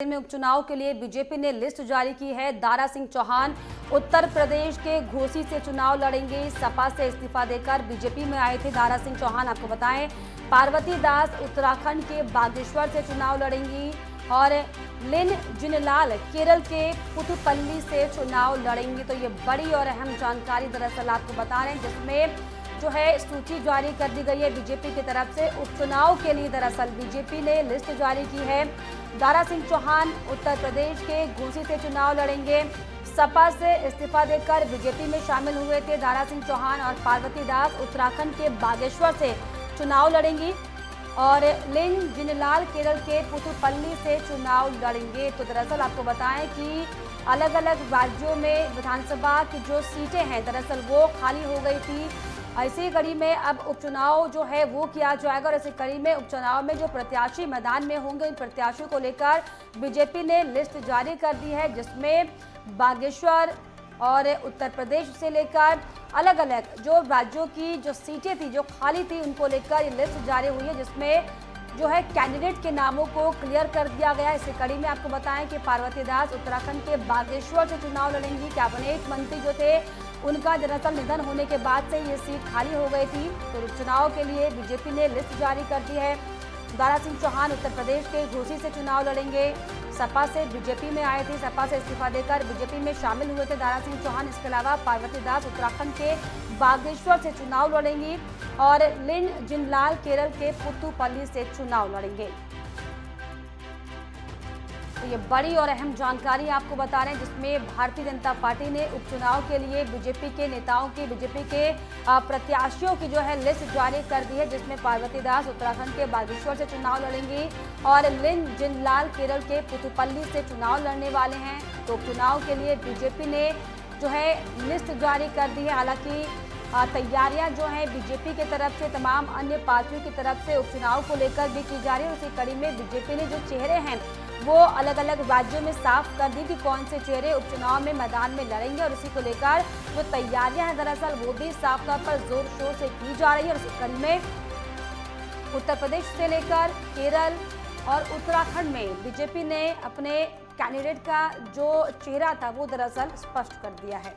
में उपचुनाव के लिए बीजेपी ने लिस्ट जारी की है। दारा सिंह चौहान उत्तर प्रदेश के घोसी से चुनाव लड़ेंगे। सपा से इस्तीफा देकर बीजेपी में आए थे दारा सिंह चौहान। आपको बताएं, पार्वती दास उत्तराखंड के बागेश्वर से चुनाव लड़ेंगी और लिन जिनलाल केरल के पुथुपल्ली से चुनाव लड़ेंगे। तो ये बड़ी और अहम जानकारी दरअसल आपको बता रहे हैं, जिसमें जो है सूची जारी कर दी गई है बीजेपी की तरफ से। उपचुनाव के लिए दरअसल बीजेपी ने लिस्ट जारी की है। दारा सिंह चौहान उत्तर प्रदेश के घोसी से चुनाव लड़ेंगे। सपा से इस्तीफा देकर बीजेपी में शामिल हुए थे दारा सिंह चौहान और पार्वती दास उत्तराखंड के बागेश्वर से चुनाव लड़ेंगी और लिन जिनलाल केरल के पुथुपल्ली से चुनाव लड़ेंगे। तो दरअसल आपको बताएं कि अलग अलग राज्यों में विधानसभा की जो सीटें हैं दरअसल वो खाली हो गई थी। इसी कड़ी में अब उपचुनाव जो है वो किया जाएगा और इसी कड़ी में उपचुनाव में जो प्रत्याशी मैदान में होंगे उन प्रत्याशियों को लेकर बीजेपी ने लिस्ट जारी कर दी है, जिसमें बागेश्वर और उत्तर प्रदेश से लेकर अलग अलग जो राज्यों की जो सीटें थी जो खाली थी उनको लेकर ये लिस्ट जारी हुई है, जिसमें जो है कैंडिडेट के नामों को क्लियर कर दिया गया। इसी कड़ी में आपको बताएं कि पार्वती दास उत्तराखंड के बागेश्वर से चुनाव लड़ेंगी। कैबिनेट मंत्री जो थे उनका दरअसल निधन होने के बाद से ये सीट खाली हो गई थी। तो उपचुनाव के लिए बीजेपी ने लिस्ट जारी कर दी है। दारा सिंह चौहान उत्तर प्रदेश के घोसी से चुनाव लड़ेंगे। सपा से बीजेपी में आए थे, सपा से इस्तीफा देकर बीजेपी में शामिल हुए थे दारा सिंह चौहान। इसके अलावा पार्वती दास उत्तराखंड के बागेश्वर से चुनाव लड़ेंगी और लिन जिनलाल केरल के पुथुपल्ली से चुनाव लड़ेंगे। तो ये बड़ी और अहम जानकारी आपको बता रहे हैं, जिसमें भारतीय जनता पार्टी ने उपचुनाव के लिए बीजेपी के नेताओं की, बीजेपी के प्रत्याशियों की जो है लिस्ट जारी कर दी है, जिसमें पार्वती दास उत्तराखंड के बागेश्वर से चुनाव लड़ेंगी और लिन जिनलाल केरल के पुथुपल्ली से चुनाव लड़ने वाले हैं। तो उपचुनाव के लिए बीजेपी ने जो है लिस्ट जारी कर दी है। हालांकि तैयारियां जो हैं बीजेपी की तरफ से तमाम अन्य पार्टियों की तरफ से उपचुनाव को लेकर भी की जा रही है। उसी कड़ी में बीजेपी ने जो चेहरे हैं वो अलग अलग राज्यों में साफ कर दी कि कौन से चेहरे उपचुनाव में मैदान में लड़ेंगे और इसी को लेकर जो तैयारियां हैं दरअसल वो भी साफ तौर पर जोर शोर से की जा रही है। और इसी कड़ी में उत्तर प्रदेश से लेकर केरल और उत्तराखंड में बीजेपी ने अपने कैंडिडेट का जो चेहरा था वो दरअसल स्पष्ट कर दिया है।